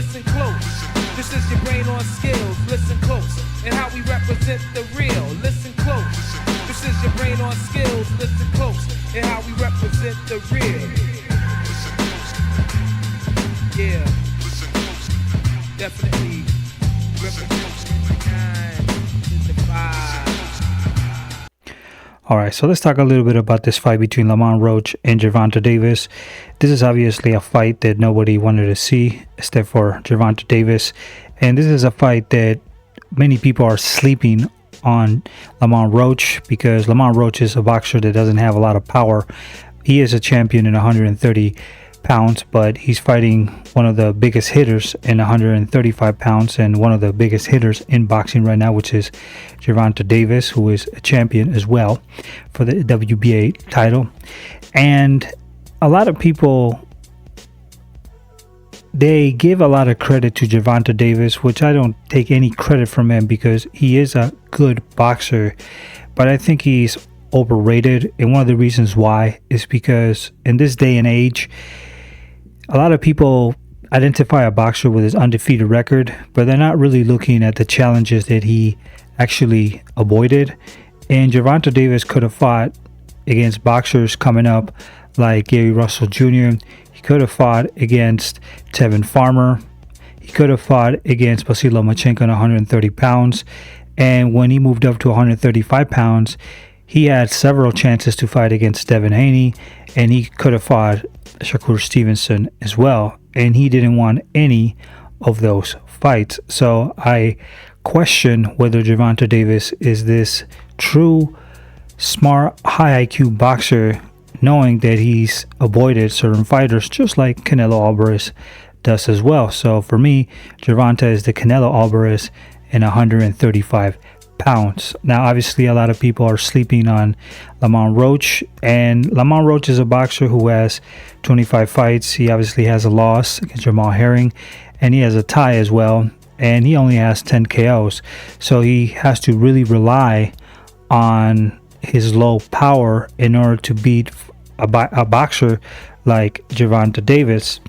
listen close. This is your brain on skills, listen close. And how we represent the real, listen close. This is your brain on skills, listen close. And how we represent the real. Yeah, definitely represent the 9 to the 5. All right, so let's talk a little bit about this fight between Lamont Roach and Gervonta Davis. This is obviously a fight that nobody wanted to see except for Gervonta Davis. And this is a fight that many people are sleeping on Lamont Roach because Lamont Roach is a boxer that doesn't have a lot of power. He is a champion in 130 pounds, but he's fighting one of the biggest hitters in 135 pounds and one of the biggest hitters in boxing right now, which is Gervonta Davis, who is a champion as well for the WBA title. And a lot of people, they give a lot of credit to Gervonta Davis, which I don't take any credit from him because he is a good boxer, but I think he's overrated. And one of the reasons why is because in this day and age, a lot of people identify a boxer with his undefeated record, but they're not really looking at the challenges that he actually avoided. And Gervonta Davis could have fought against boxers coming up like Gary Russell Jr. He could have fought against Tevin Farmer. He could have fought against Vasily Lomachenko in 130 pounds. And when he moved up to 135 pounds, he had several chances to fight against Devin Haney, and he could have fought Shakur Stevenson as well, and he didn't want any of those fights. So I question whether Gervonta Davis is this true, smart, high IQ boxer, knowing that he's avoided certain fighters, just like Canelo Alvarez does as well. So for me, Gervonta is the Canelo Alvarez in 135 pounds. Now, obviously, a lot of people are sleeping on Lamont Roach, and Lamont Roach is a boxer who has 25 fights. He obviously has a loss against Jamal Herring, and he has a tie as well, and he only has 10 KOs. So he has to really rely on his low power in order to beat a boxer like Gervonta Davis.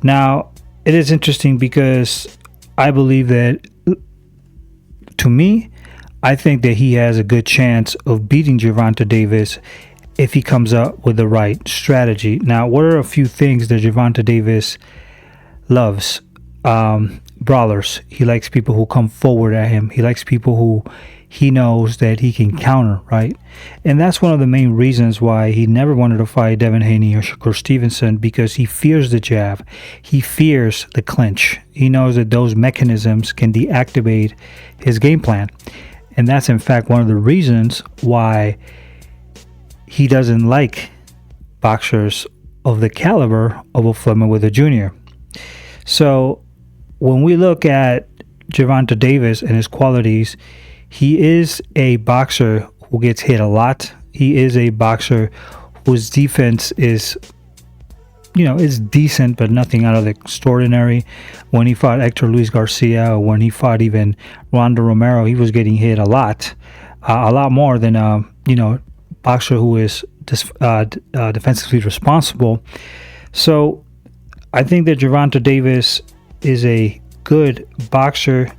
Now, it is interesting because I believe that, to me, I think that he has a good chance of beating Gervonta Davis if he comes up with the right strategy. Now, what are a few things that Gervonta Davis loves? Brawlers. He likes people who come forward at him. He likes people who he knows that he can counter, right? And that's one of the main reasons why he never wanted to fight Devin Haney or Shakur Stevenson, because he fears the jab. He fears the clinch. He knows that those mechanisms can deactivate his game plan. And that's, in fact, one of the reasons why he doesn't like boxers of the caliber of a Floyd Mayweather Jr. So when we look at Gervonta Davis and his qualities, he is a boxer who gets hit a lot. He is a boxer whose defense is decent, but nothing out of the extraordinary. When he fought Hector Luis Garcia, or when he fought even Ronda Romero, he was getting hit a lot more than a boxer who is defensively responsible. So I think that Gervonta Davis is a good boxer,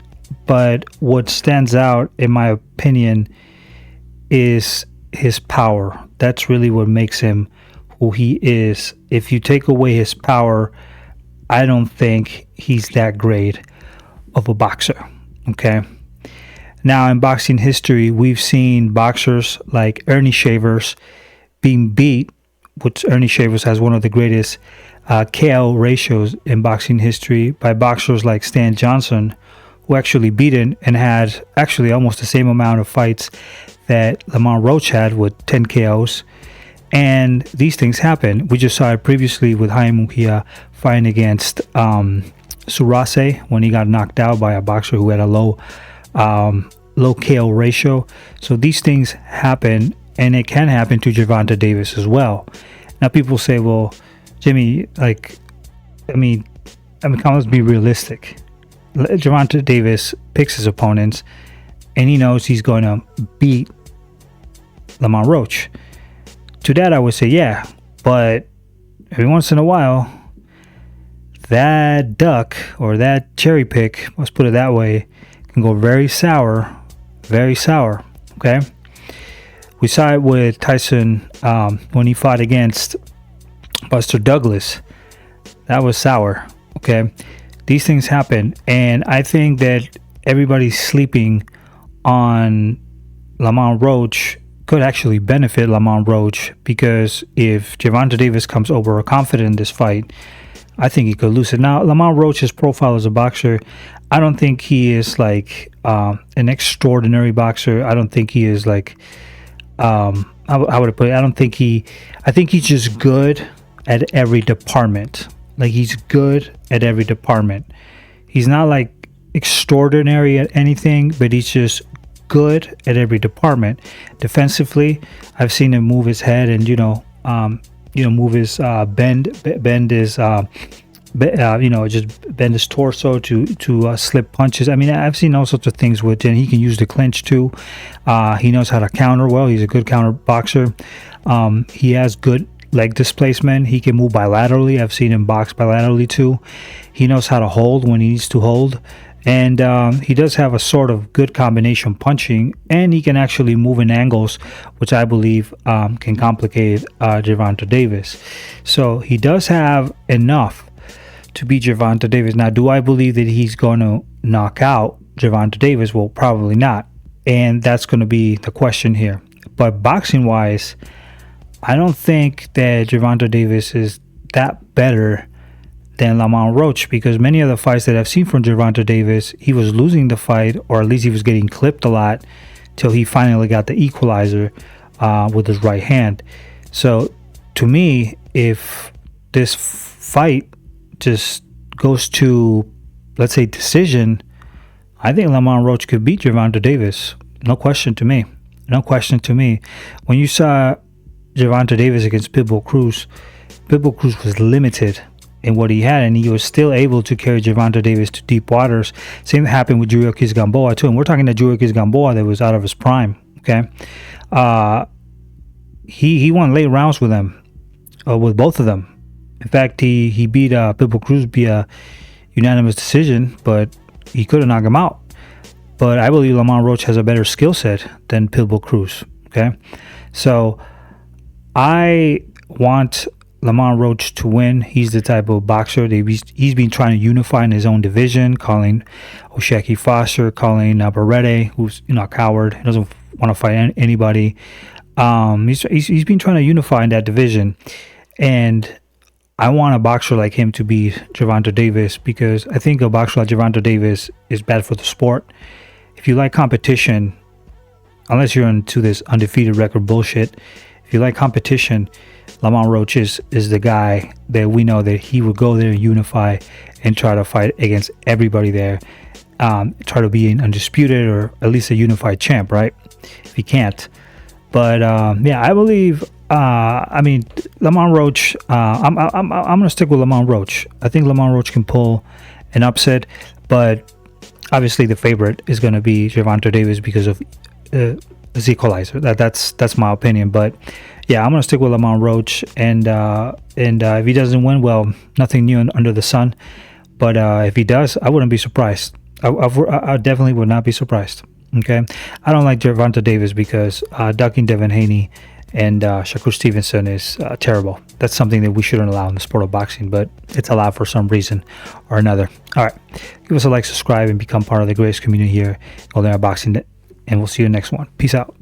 but what stands out, in my opinion, is his power. That's really what makes him who he is. If you take away his power, I don't think he's that great of a boxer. Okay. Now, in boxing history, we've seen boxers like Ernie Shavers being beat, which Ernie Shavers has one of the greatest KO ratios in boxing history, by boxers like Stan Johnson, who actually beat him and had actually almost the same amount of fights that Lamont Roach had with 10 KOs. And these things happen. We just saw it previously with Jaime Mujia fighting against Surase when he got knocked out by a boxer who had a low KO ratio. So these things happen, and it can happen to Gervonta Davis as well. Now people say, well, Jimmy, come on, let's be realistic. Gervonta Davis picks his opponents, and he knows he's going to beat Lamont Roach. To that, I would say, yeah, but every once in a while, that duck or that cherry pick, let's put it that way, can go very sour, okay? We saw it with Tyson when he fought against Buster Douglas. That was sour, okay? These things happen, and I think that everybody's sleeping on Lamont Roach could actually benefit Lamont Roach, because if Gervonta Davis comes over confident in this fight, I think he could lose it. Now, Lamont Roach's profile as a boxer, I don't think he is like an extraordinary boxer. I don't think he is like, how would I put it? I think he's just good at every department. Like, he's good at every department. He's not like extraordinary at anything, but he's just good at every department. Defensively, I've seen him move his head and move his bend his just bend his torso to slip punches. I mean, I've seen all sorts of things with him. He can use the clinch too. He knows how to counter well. He's a good counter boxer. He has good leg displacement. He can move bilaterally. I've seen him box bilaterally too. He knows how to hold when he needs to hold. And he does have a sort of good combination punching, and he can actually move in angles, which I believe can complicate Gervonta Davis. So he does have enough to beat Gervonta Davis. Now, do I believe that he's going to knock out Gervonta Davis? Well, probably not. And that's going to be the question here. But boxing-wise, I don't think that Gervonta Davis is that better than Lamont Roach, because many of the fights that I've seen from Gervonta Davis, he was losing the fight, or at least he was getting clipped a lot, till he finally got the equalizer with his right hand. So to me, if this fight just goes to, let's say, decision, I think Lamont Roach could beat Gervonta Davis. No question to me. When you saw Gervonta Davis against Pitbull Cruz was limited in what he had, and he was still able to carry Gervonta Davis to deep waters. Same happened with Yuriorkis Gamboa too, and we're talking to Yuriorkis Gamboa that was out of his prime. Okay, he won late rounds with them, with both of them. In fact, he beat Pitbull Cruz via unanimous decision, but he couldn't knock him out. But I believe Lamont Roach has a better skill set than Pitbull Cruz. Okay, so I want Lamont Roach to win. He's the type of boxer that he's been trying to unify in his own division, calling Oshaki Foster, calling Berete, who's a coward. He doesn't want to fight anybody. He's been trying to unify in that division, and I want a boxer like him to beat Gervonta Davis, because I think a boxer like Gervonta Davis is bad for the sport. If you like competition, unless you're into this undefeated record bullshit, if you like competition, Lamont Roach is the guy that we know that he would go there and unify and try to fight against everybody there. Try to be an undisputed or at least a unified champ, right? If he can't. But I believe, Lamont Roach, I'm going to stick with Lamont Roach. I think Lamont Roach can pull an upset, but obviously the favorite is going to be Gervonta Davis because of the equalizer. That's my opinion. But yeah, I'm gonna stick with Lamont Roach, and if he doesn't win, well, nothing new under the sun. But if he does, I wouldn't be surprised. I definitely would not be surprised. Okay, I don't like Gervonta Davis because ducking Devin Haney and Shakur Stevenson is terrible. That's something that we shouldn't allow in the sport of boxing, but it's allowed for some reason or another. All right, give us a like, subscribe, and become part of the greatest community here, Golden Era Boxing, and we'll see you in the next one. Peace out.